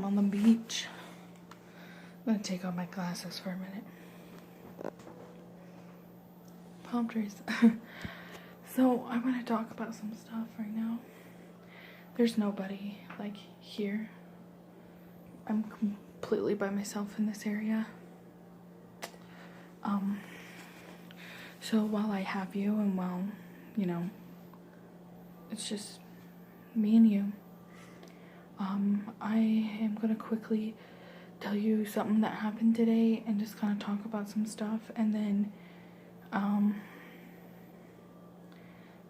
on the beach. I'm gonna take off my glasses for a minute. Palm trees. So I want to talk about some stuff right now. There's nobody like here. I'm completely by myself in this area. So while I have you and while, you know, it's just me and you, I am gonna quickly tell you something that happened today and just kind of talk about some stuff, and then I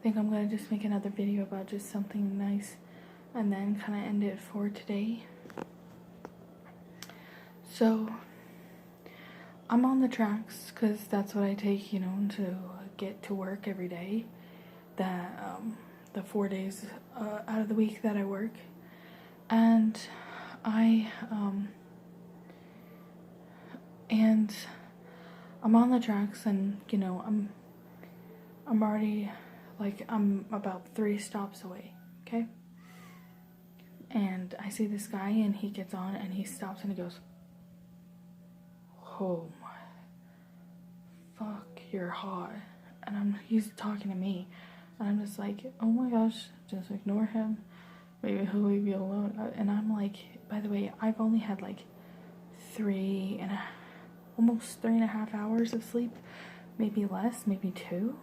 think I'm gonna just make another video about just something nice and then kind of end it for today. So I'm on the tracks because that's what I take, you know, to get to work every day. That the 4 days out of the week that I work, and I'm on the tracks, and you know, I'm already like I'm about 3 stops away, okay? And I see this guy, and he gets on, and he stops, and he goes, "Oh my, fuck, you're hot." And he's talking to me, and I'm just like, oh my gosh, just ignore him. Maybe he'll leave you alone. And I'm like, by the way, I've only had like almost 3.5 hours of sleep, maybe less, maybe 2.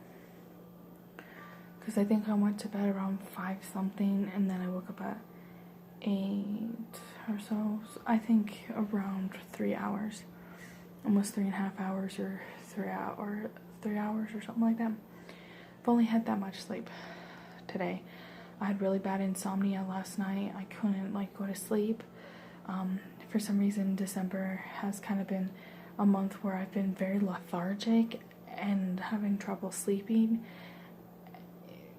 Because I think I went to bed around 5 something, and then I woke up at 8 or so. So I think around 3 hours, almost 3.5 hours, or 3 hours or something like that. I've only had that much sleep today. I had really bad insomnia last night. I couldn't like go to sleep. For some reason, December has kind of been a month where I've been very lethargic and having trouble sleeping.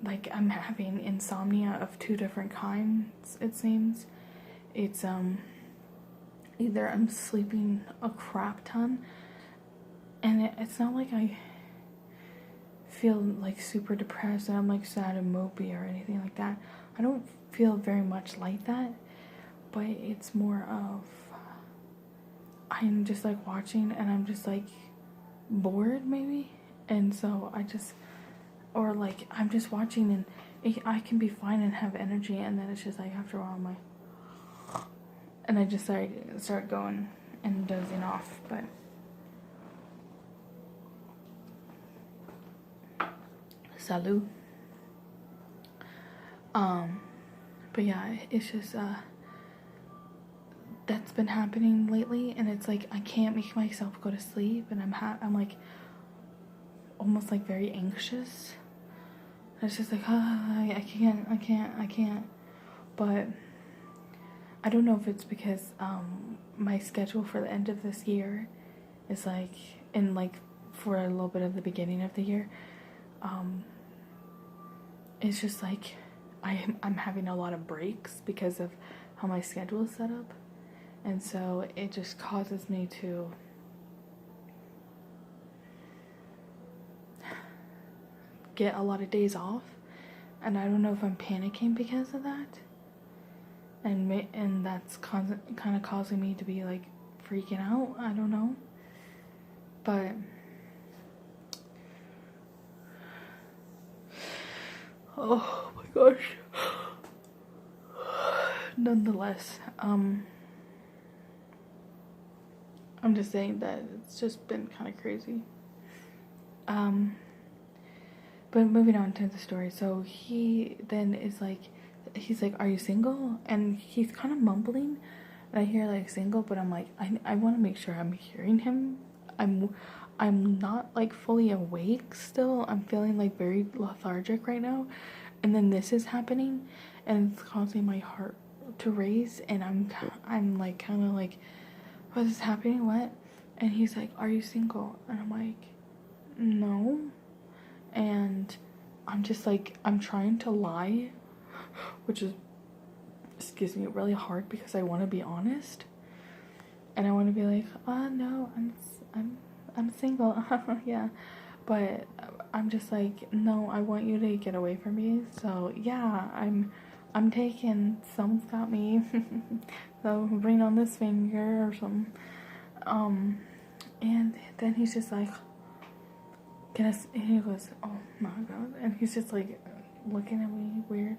Like, I'm having insomnia of 2 different kinds, it seems. It's either I'm sleeping a crap ton, and it's not like I feel like super depressed and I'm like sad and mopey or anything like that. I don't feel very much like that, but it's more of I'm just like watching and I'm just like bored maybe, and so or like I'm just watching and I can be fine and have energy, and then it's just like after a while I'm like, and I just start going and dozing off. But salud. But yeah, it's just that's been happening lately, and it's like I can't make myself go to sleep, and I'm like almost like very anxious. It's just like I can't. But I don't know if it's because my schedule for the end of this year is like, and like for a little bit of the beginning of the year, it's just like I'm having a lot of breaks because of how my schedule is set up, and so it just causes me to get a lot of days off, and I don't know if I'm panicking because of that, and that's kind of causing me to be like freaking out. I don't know, but oh my gosh. Nonetheless, I'm just saying that it's just been kind of crazy. But moving on to the story. So he then is like, he's like, "Are you single?" And he's kind of mumbling, and I hear like single, but I'm like, I want to make sure I'm hearing him. I'm not like fully awake still. I'm feeling like very lethargic right now, and then this is happening, and it's causing my heart to raise, and I'm like kind of like, what is happening? What? And he's like, "Are you single?" And I'm like, "No." And I'm just like, I'm trying to lie, which is, excuse me, really hard because I want to be honest, and I want to be like, no, I'm single, yeah, but I'm just like, no, I want you to get away from me. So yeah, I'm I'm taking, someone's got me, so bring on this finger or something. And then he's just like, and he goes, oh my god, and he's just like looking at me weird.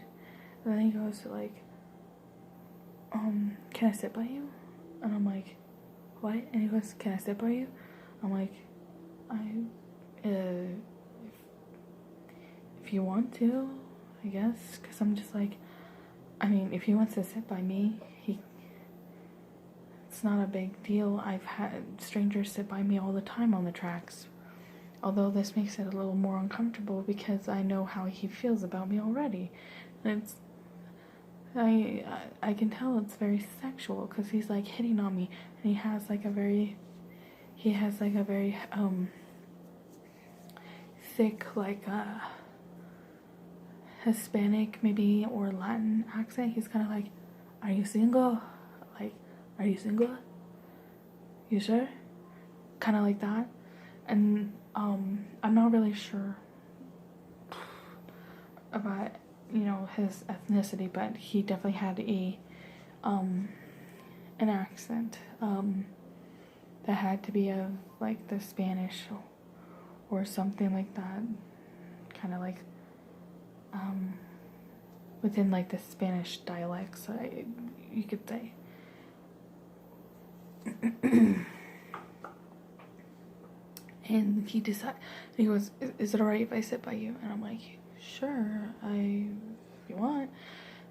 And then he goes like, can I sit by you? And I'm like, what? And he goes, can I sit by you? I'm like, if you want to, I guess, because I'm just like, I mean, if he wants to sit by me, it's not a big deal. I've had strangers sit by me all the time on the tracks. Although this makes it a little more uncomfortable because I know how he feels about me already. And I can tell it's very sexual because he's like hitting on me, and he has like a very thick, like Hispanic maybe or Latin accent. He's kind of like, are you single? Like, are you single? You sure? Kind of like that. And I'm not really sure about, you know, his ethnicity, but he definitely had an accent that had to be of like the Spanish or something like that, kind of like within like the Spanish dialects, you could say. And he goes, is it alright if I sit by you? And I'm like, sure, if you want.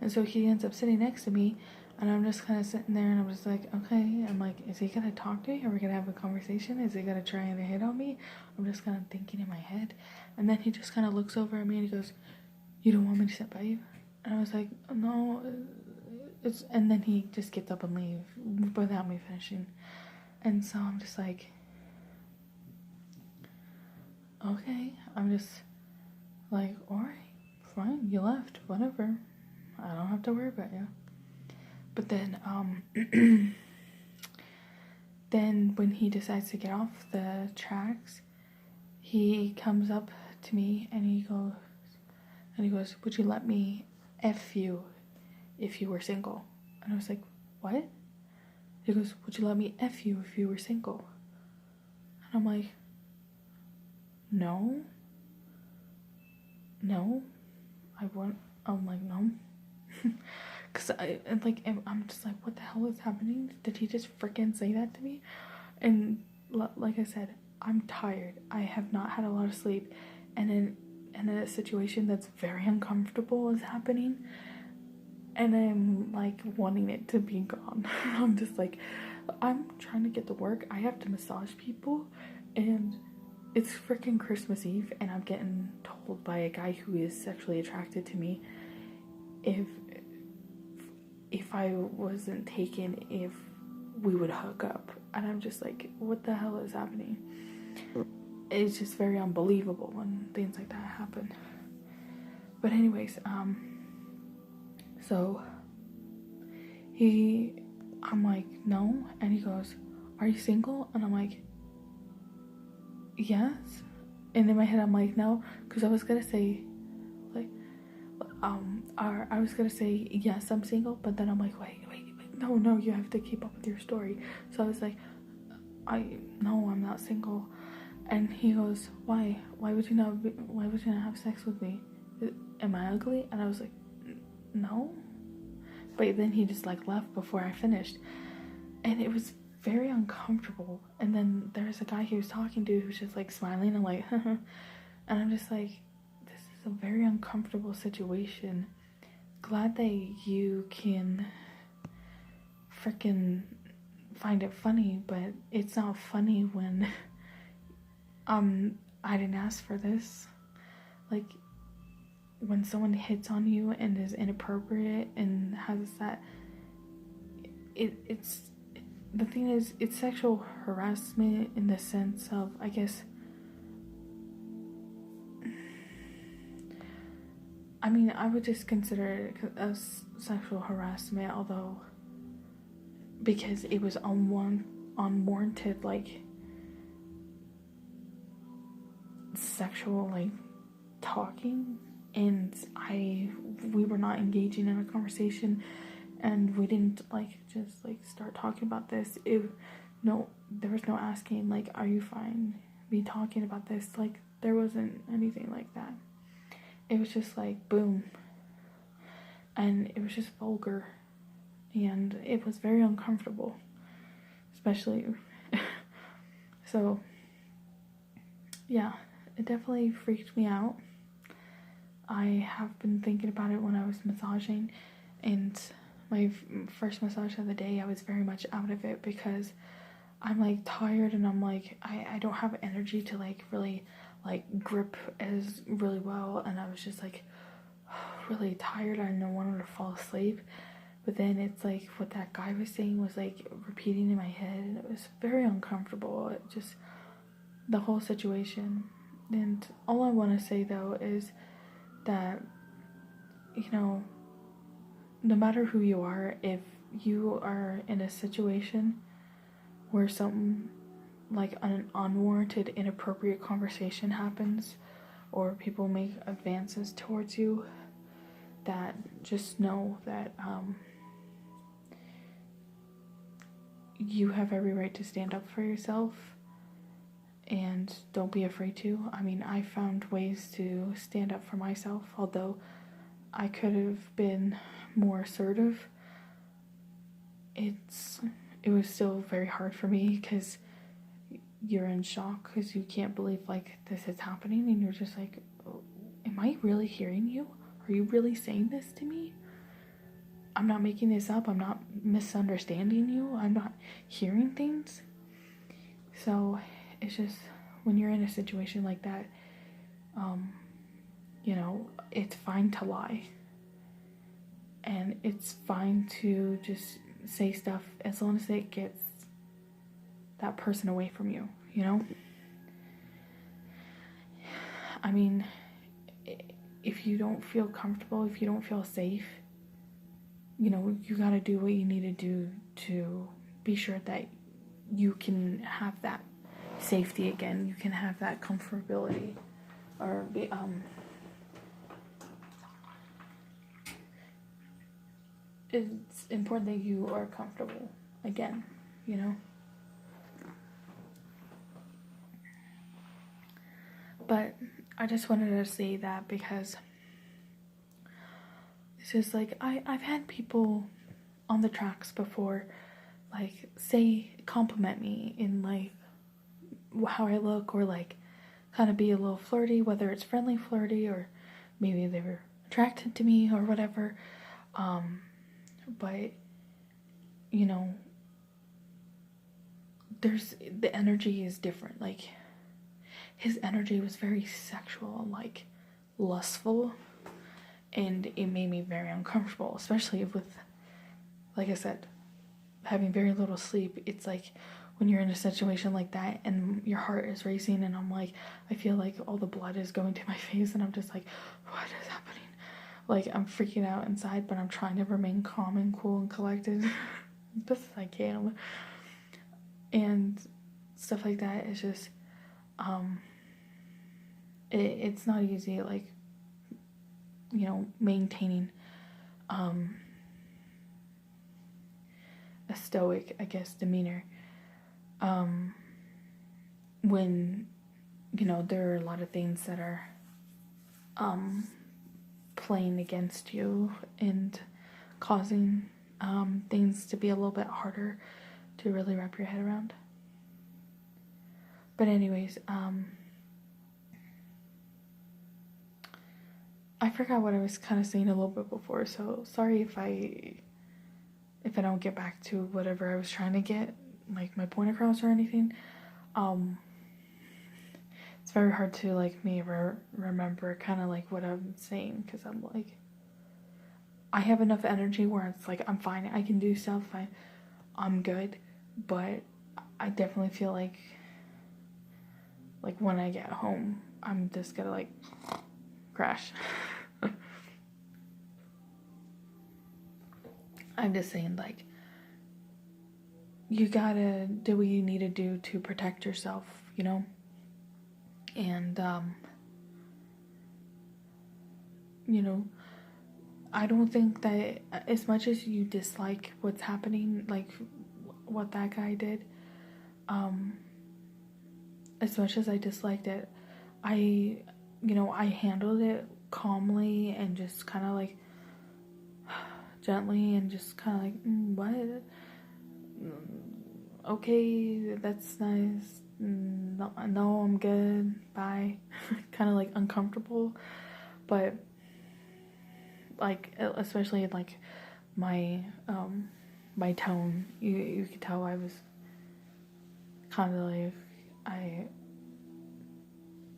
And so he ends up sitting next to me, and I'm just kind of sitting there, and I'm just like, okay. I'm like, is he gonna talk to me? Are we gonna have a conversation? Is he gonna try and hit on me? I'm just kind of thinking in my head. And then he just kind of looks over at me, and he goes, you don't want me to sit by you? And I was like, no, and then he just gets up and leaves without me finishing. And so I'm just like, okay. I'm just like, alright, fine, you left, whatever. I don't have to worry about you. But then, then when he decides to get off the tracks, he comes up to me and he goes, would you let me F you if you were single? And I was like, what? He goes, would you let me F you if you were single? And I'm like, no, I won't. I'm like, no. Because I'm just like, what the hell is happening? Did he just freaking say that to me? And like I said, I'm tired. I have not had a lot of sleep. And in a situation that's very uncomfortable is happening. And I'm like wanting it to be gone. I'm just like, I'm trying to get to work. I have to massage people. And it's freaking Christmas Eve. And I'm getting told by a guy who is sexually attracted to me if I wasn't taken, if we would hook up. And I'm just like, what the hell is happening? It's just very unbelievable when things like that happen. But anyways, so I'm like, no. And he goes, are you single? And I'm like, yes. And in my head I'm like, no, because I was gonna say like I was gonna say yes, I'm single, but then I'm like, wait, no, you have to keep up with your story. So I was like, no, I'm not single. And he goes, why would you not have sex with me? Am I ugly? And I was like, no. But then he just like left before I finished, and it was very uncomfortable. And then there's a guy he was talking to who's just like smiling and like and I'm just like, this is a very uncomfortable situation. Glad that you can freaking find it funny, but it's not funny when I didn't ask for this. Like, when someone hits on you and is inappropriate and has that, it's the thing is, it's sexual harassment in the sense of, I guess, I mean, I would just consider it as sexual harassment, although, because it was unwarranted, like, sexual, like, talking, and we were not engaging in a conversation, and we didn't like just like start talking about this. No, there was no asking like, are you fine me talking about this? Like, there wasn't anything like that. It was just like boom, and it was just vulgar, and it was very uncomfortable, especially so yeah, it definitely freaked me out. I have been thinking about it when I was massaging, and my first massage of the day, I was very much out of it because I'm like tired, and I'm like, I don't have energy to like really like grip as really well, and I was just like really tired and I wanted to fall asleep. But then it's like what that guy was saying was like repeating in my head, and it was very uncomfortable. It just, the whole situation. And all I want to say though is that, you know, no matter who you are, if you are in a situation where something like an unwarranted, inappropriate conversation happens, or people make advances towards you, that just know that you have every right to stand up for yourself, and don't be afraid to. I mean, I found ways to stand up for myself, although I could have been more assertive. It was still very hard for me because you're in shock because you can't believe like this is happening, and you're just like, oh, am I really hearing you? Are you really saying this to me? I'm not making this up. I'm not misunderstanding you. I'm not hearing things. So it's just, when you're in a situation like that, you know, it's fine to lie. And it's fine to just say stuff as long as it gets that person away from you, you know? I mean, if you don't feel comfortable, if you don't feel safe, you know, you gotta do what you need to do to be sure that you can have that safety again. You can have that comfortability, or be, it's important that you are comfortable again, you know? But I just wanted to say that because it's just like, I've had people on the tracks before, like, compliment me in, like, how I look, or, like, kind of be a little flirty, whether it's friendly flirty, or maybe they were attracted to me, or whatever, but, you know, the energy is different. Like, his energy was very sexual and, like, lustful, and it made me very uncomfortable, especially with, like I said, having very little sleep. It's like when you're in a situation like that and your heart is racing, and I'm like, I feel like all the blood is going to my face, and I'm just like, what is happening? Like, I'm freaking out inside, but I'm trying to remain calm and cool and collected as best as I can. And stuff like that is just, it's not easy, like, you know, maintaining a stoic, I guess, demeanor when, you know, there are a lot of things that are playing against you and causing things to be a little bit harder to really wrap your head around. But anyways, I forgot what I was kind of saying a little bit before, so sorry if I don't get back to whatever I was trying to get, like, my point across or anything. It's very hard to, like, me remember kind of like what I'm saying, because I'm like, I have enough energy where it's like, I'm fine, I can do stuff, I'm good, but I definitely feel like when I get home, I'm just gonna, like, crash. I'm just saying, like, you gotta do what you need to do to protect yourself, you know? And, you know, I don't think that as much as you dislike what's happening, like what that guy did, as much as I disliked it, I handled it calmly and just kind of like gently and just kind of like, what? Okay, that's nice. No, I'm good. Bye. Kind of like uncomfortable, but like especially in like my my tone, you could tell I was kind of like I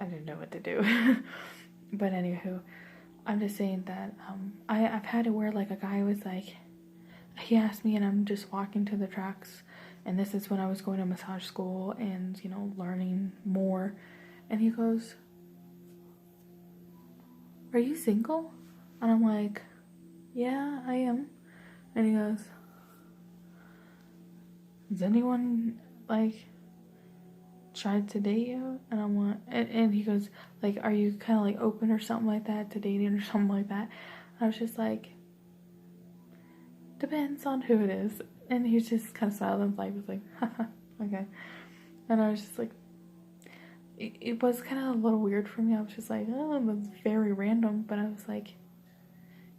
didn't know what to do. But anywho, I'm just saying that I've had it where like a guy was like, he asked me and I'm just walking to the tracks, and this is when I was going to massage school and, you know, learning more, and he goes, "Are you single?" And I'm like, "Yeah, I am." And he goes, "Has anyone like tried to date you?" And I'm like, and he goes, like, "Are you kind of like open or something like that to dating or something like that?" And I was just like, "Depends on who it is." And he just kind of smiled and was like, "Haha, okay." And I was just like, it was kind of a little weird for me. I was just like, oh, it was very random. But I was like,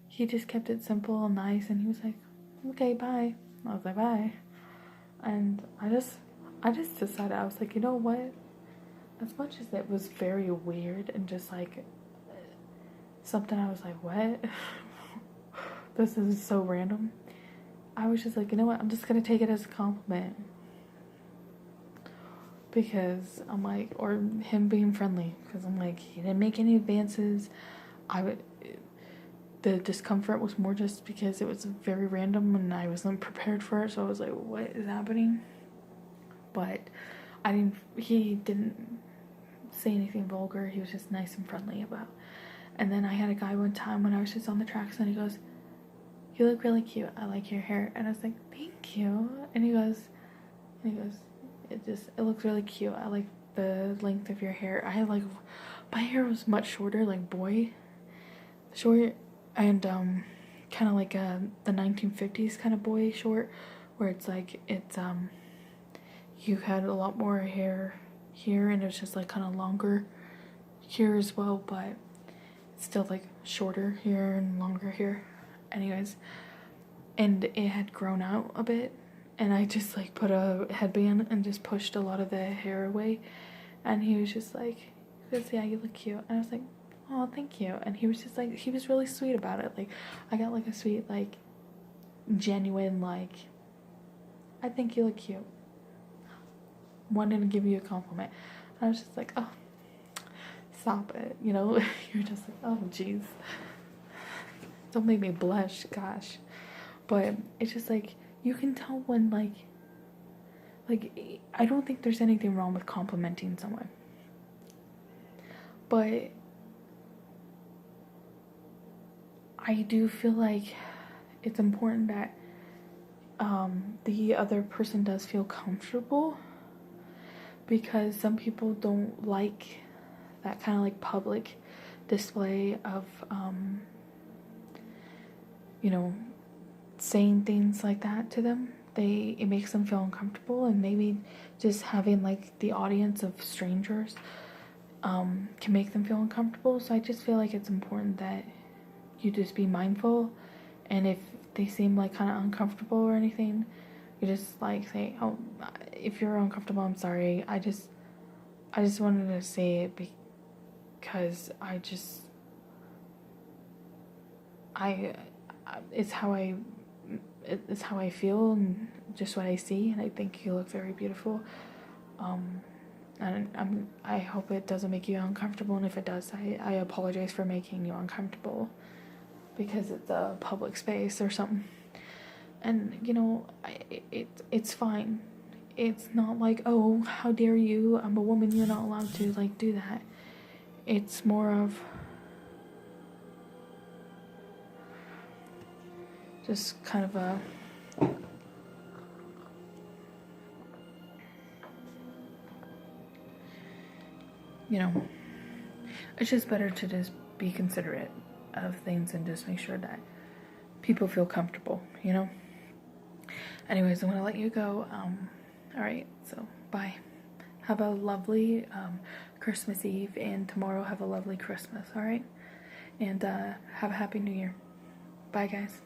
he just kept it simple and nice. And he was like, "Okay, bye." I was like, "Bye." And I just decided, I was like, you know what? As much as it was very weird and just like something I was like, what? This is so random. I was just like, you know what? I'm just gonna take it as a compliment. Because I'm like, or him being friendly. Because I'm like, he didn't make any advances. The discomfort was more just because it was very random and I wasn't prepared for it. So I was like, what is happening? But he didn't say anything vulgar. He was just nice and friendly about. And then I had a guy one time when I was just on the tracks, and he goes, "You look really cute. I like your hair." And I was like, "Thank you." And he goes, it looks really cute. I like the length of your hair. I had like, my hair was much shorter, like boy short, and kind of like the 1950s kind of boy short, where it's like you had a lot more hair here, and it's just like kind of longer here as well, but it's still like shorter here and longer here. Anyways, and it had grown out a bit, and I just like put a headband and just pushed a lot of the hair away, and he was just like, "Yeah, you look cute." And I was like, "Oh, thank you." And he was just like, he was really sweet about it. Like, I got like a sweet, like, genuine, like, "I think you look cute. Wanted to give you a compliment." And I was just like, "Oh, stop it." You know, you're just like, "Oh, jeez. Don't make me blush, gosh." But it's just like, you can tell when, like, I don't think there's anything wrong with complimenting someone. But I do feel like it's important that the other person does feel comfortable, because some people don't like that kind of like public display of you know, saying things like that to them. It makes them feel uncomfortable, and maybe just having like the audience of strangers can make them feel uncomfortable. So I just feel like it's important that you just be mindful, and if they seem like kind of uncomfortable or anything, you just like say, "Oh, if you're uncomfortable, I'm sorry. I just wanted to say it because it's how I feel and just what I see, and I think you look very beautiful. And I hope it doesn't make you uncomfortable, and if it does, I apologize for making you uncomfortable, because it's a public space or something." And you know, it's fine. It's not like, "Oh, how dare you? I'm a woman. You're not allowed to like do that." It's more of just kind of a it's just better to just be considerate of things and just make sure that people feel comfortable, you know? Anyways, I'm gonna let you go. Alright, so bye. Have a lovely Christmas Eve, and tomorrow have a lovely Christmas, alright? And have a happy new year. Bye, guys.